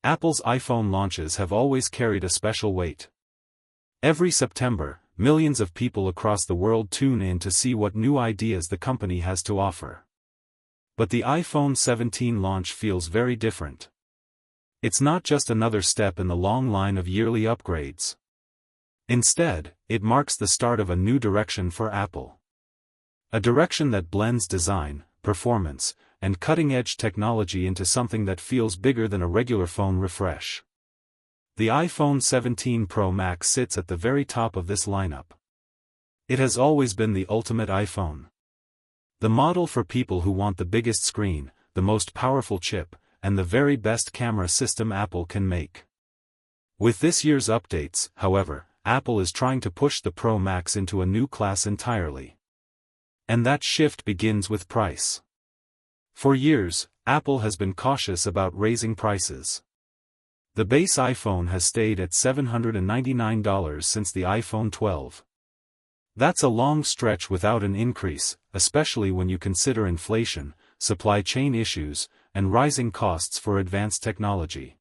Apple's iPhone launches have always carried a special weight. Every September, millions of people across the world tune in to see what new ideas the company has to offer. But the iPhone 17 launch feels very different. It's not just another step in the long line of yearly upgrades. Instead, it marks the start of a new direction for Apple. A direction that blends design, performance, and cutting-edge technology into something that feels bigger than a regular phone refresh. The iPhone 17 Pro Max sits at the very top of this lineup. It has always been the ultimate iPhone. The model for people who want the biggest screen, the most powerful chip, and the very best camera system Apple can make. With this year's updates, however, Apple is trying to push the Pro Max into a new class entirely. And that shift begins with price. For years, Apple has been cautious about raising prices. The base iPhone has stayed at $799 since the iPhone 12. That's a long stretch without an increase, especially when you consider inflation, supply chain issues, and rising costs for advanced technology.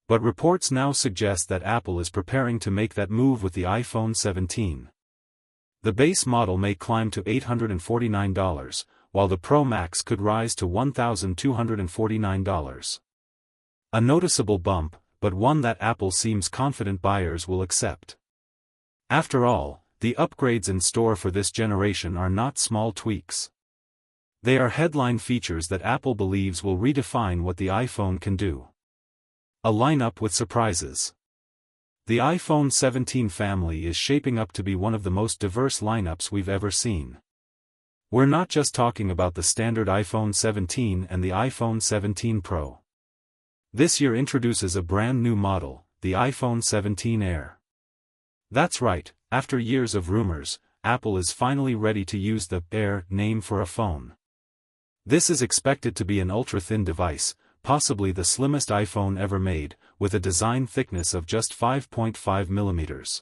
But reports now suggest that Apple is preparing to make that move with the iPhone 17. The base model may climb to $849, while the Pro Max could rise to $1,249. A noticeable bump, but one that Apple seems confident buyers will accept. After all, the upgrades in store for this generation are not small tweaks. They are headline features that Apple believes will redefine what the iPhone can do. A lineup with surprises. The iPhone 17 family is shaping up to be one of the most diverse lineups we've ever seen. We're not just talking about the standard iPhone 17 and the iPhone 17 Pro. This year introduces a brand new model, the iPhone 17 Air. That's right, after years of rumors, Apple is finally ready to use the Air name for a phone. This is expected to be an ultra-thin device, possibly the slimmest iPhone ever made, with a design thickness of just 5.5 mm.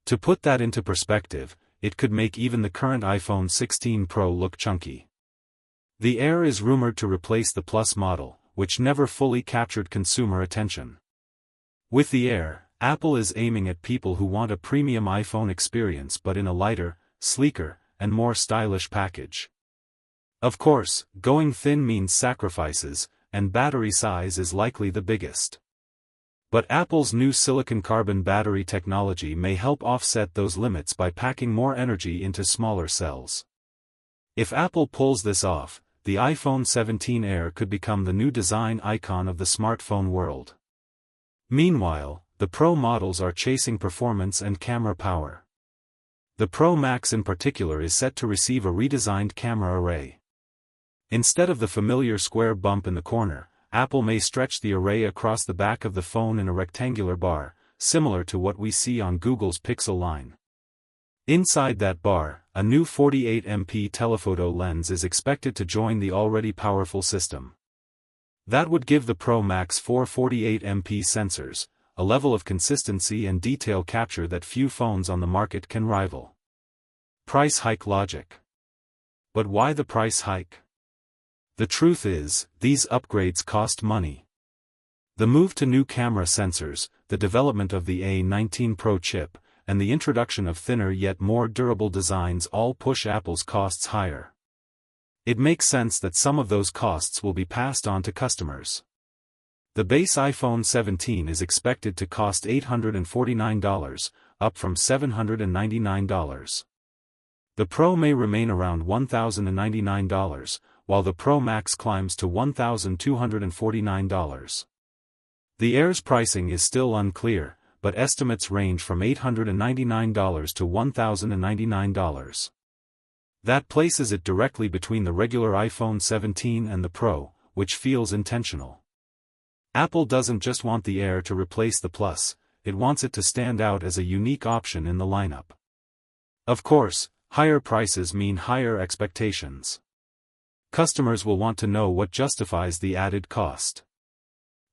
To put that into perspective, it could make even the current iPhone 16 Pro look chunky. The Air is rumored to replace the Plus model, which never fully captured consumer attention. With the Air, Apple is aiming at people who want a premium iPhone experience but in a lighter, sleeker, and more stylish package. Of course, going thin means sacrifices, and battery size is likely the biggest. But Apple's new silicon-carbon battery technology may help offset those limits by packing more energy into smaller cells. If Apple pulls this off, the iPhone 17 Air could become the new design icon of the smartphone world. Meanwhile, the Pro models are chasing performance and camera power. The Pro Max in particular is set to receive a redesigned camera array. Instead of the familiar square bump in the corner, Apple may stretch the array across the back of the phone in a rectangular bar, similar to what we see on Google's Pixel line. Inside that bar, a new 48MP telephoto lens is expected to join the already powerful system. That would give the Pro Max 4 48MP sensors, a level of consistency and detail capture that few phones on the market can rival. Price hike logic. But why the price hike? The truth is, these upgrades cost money. The move to new camera sensors, the development of the A19 Pro chip, and the introduction of thinner yet more durable designs all push Apple's costs higher. It makes sense that some of those costs will be passed on to customers. The base iPhone 17 is expected to cost $849, up from $799. The Pro may remain around $1,099, while the Pro Max climbs to $1,249. The Air's pricing is still unclear, but estimates range from $899 to $1,099. That places it directly between the regular iPhone 17 and the Pro, which feels intentional. Apple doesn't just want the Air to replace the Plus, it wants it to stand out as a unique option in the lineup. Of course, higher prices mean higher expectations. Customers will want to know what justifies the added cost.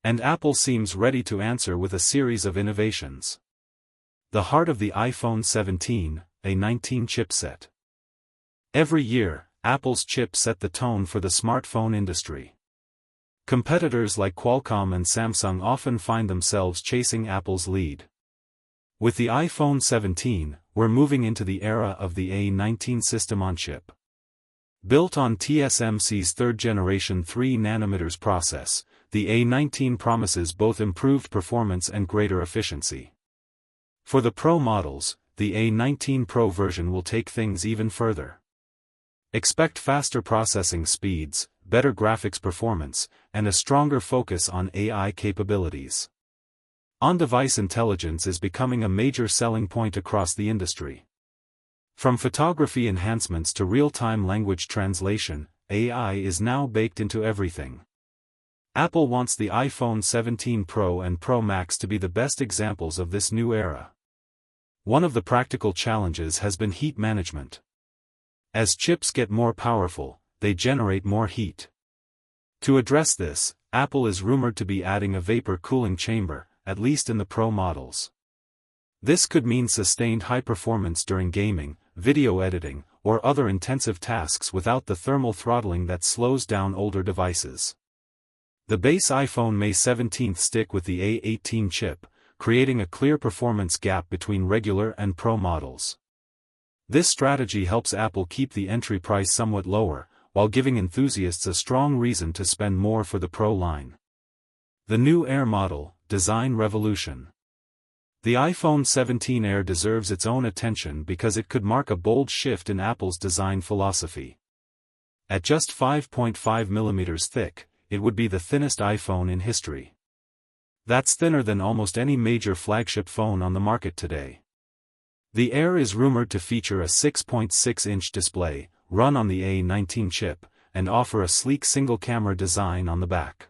And Apple seems ready to answer with a series of innovations. The heart of the iPhone 17, a 19 chipset. Every year, Apple's chips set the tone for the smartphone industry. Competitors like Qualcomm and Samsung often find themselves chasing Apple's lead. With the iPhone 17, we're moving into the era of the A19 system-on-chip. Built on TSMC's third-generation 3nm process, the A19 promises both improved performance and greater efficiency. For the Pro models, the A19 Pro version will take things even further. Expect faster processing speeds, better graphics performance, and a stronger focus on AI capabilities. On-device intelligence is becoming a major selling point across the industry. From photography enhancements to real-time language translation, AI is now baked into everything. Apple wants the iPhone 17 Pro and Pro Max to be the best examples of this new era. One of the practical challenges has been heat management. As chips get more powerful, they generate more heat. To address this, Apple is rumored to be adding a vapor cooling chamber, at least in the Pro models. This could mean sustained high performance during gaming, video editing, or other intensive tasks without the thermal throttling that slows down older devices. The base iPhone May 17 stick with the A18 chip, creating a clear performance gap between regular and Pro models. This strategy helps Apple keep the entry price somewhat lower, while giving enthusiasts a strong reason to spend more for the Pro line. The new Air model, design revolution. The iPhone 17 Air deserves its own attention because it could mark a bold shift in Apple's design philosophy. At just 5.5 mm thick, it would be the thinnest iPhone in history. That's thinner than almost any major flagship phone on the market today. The Air is rumored to feature a 6.6-inch display, run on the A19 chip, and offer a sleek single-camera design on the back.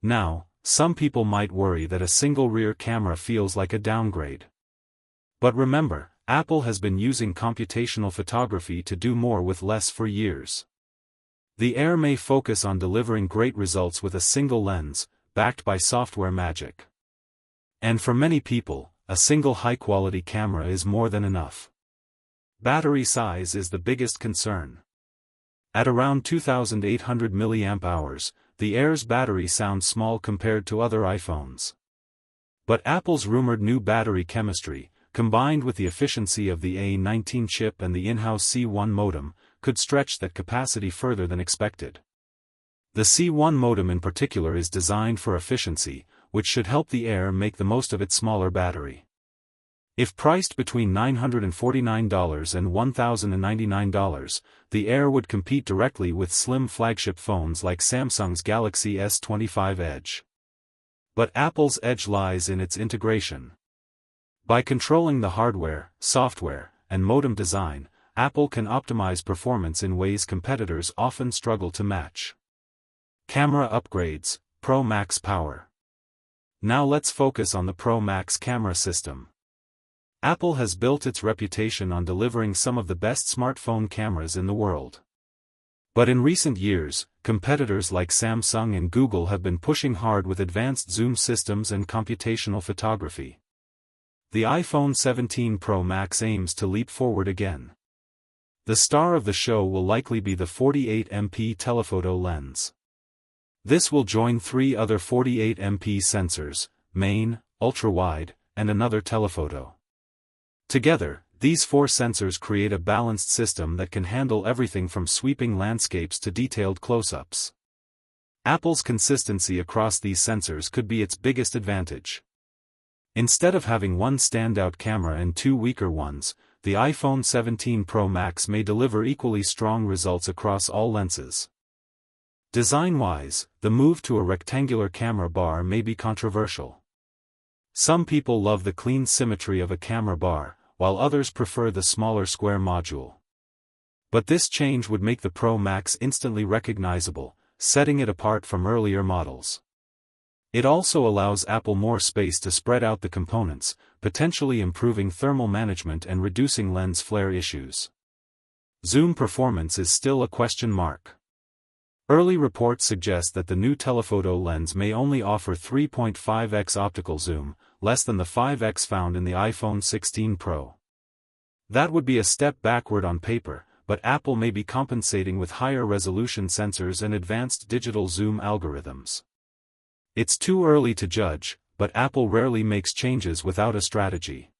Now, some people might worry that a single rear camera feels like a downgrade. But remember, Apple has been using computational photography to do more with less for years. The Air may focus on delivering great results with a single lens, backed by software magic. And for many people, a single high-quality camera is more than enough. Battery size is the biggest concern. At around 2,800 mAh, the Air's battery sounds small compared to other iPhones. But Apple's rumored new battery chemistry, combined with the efficiency of the A19 chip and the in-house C1 modem, could stretch that capacity further than expected. The C1 modem in particular is designed for efficiency, which should help the Air make the most of its smaller battery. If priced between $949 and $1,099, the Air would compete directly with slim flagship phones like Samsung's Galaxy S25 Edge. But Apple's edge lies in its integration. By controlling the hardware, software, and modem design, Apple can optimize performance in ways competitors often struggle to match. Camera upgrades, Pro Max power. Now let's focus on the Pro Max camera system. Apple has built its reputation on delivering some of the best smartphone cameras in the world. But in recent years, competitors like Samsung and Google have been pushing hard with advanced zoom systems and computational photography. The iPhone 17 Pro Max aims to leap forward again. The star of the show will likely be the 48MP telephoto lens. This will join 3 other 48MP sensors, main, ultra-wide, and another telephoto. Together, these 4 sensors create a balanced system that can handle everything from sweeping landscapes to detailed close-ups. Apple's consistency across these sensors could be its biggest advantage. Instead of having one standout camera and 2 weaker ones, the iPhone 17 Pro Max may deliver equally strong results across all lenses. Design-wise, the move to a rectangular camera bar may be controversial. Some people love the clean symmetry of a camera bar, while others prefer the smaller square module. But this change would make the Pro Max instantly recognizable, setting it apart from earlier models. It also allows Apple more space to spread out the components, potentially improving thermal management and reducing lens flare issues. Zoom performance is still a question mark. Early reports suggest that the new telephoto lens may only offer 3.5x optical zoom, less than the 5x found in the iPhone 16 Pro. That would be a step backward on paper, but Apple may be compensating with higher resolution sensors and advanced digital zoom algorithms. It's too early to judge, but Apple rarely makes changes without a strategy.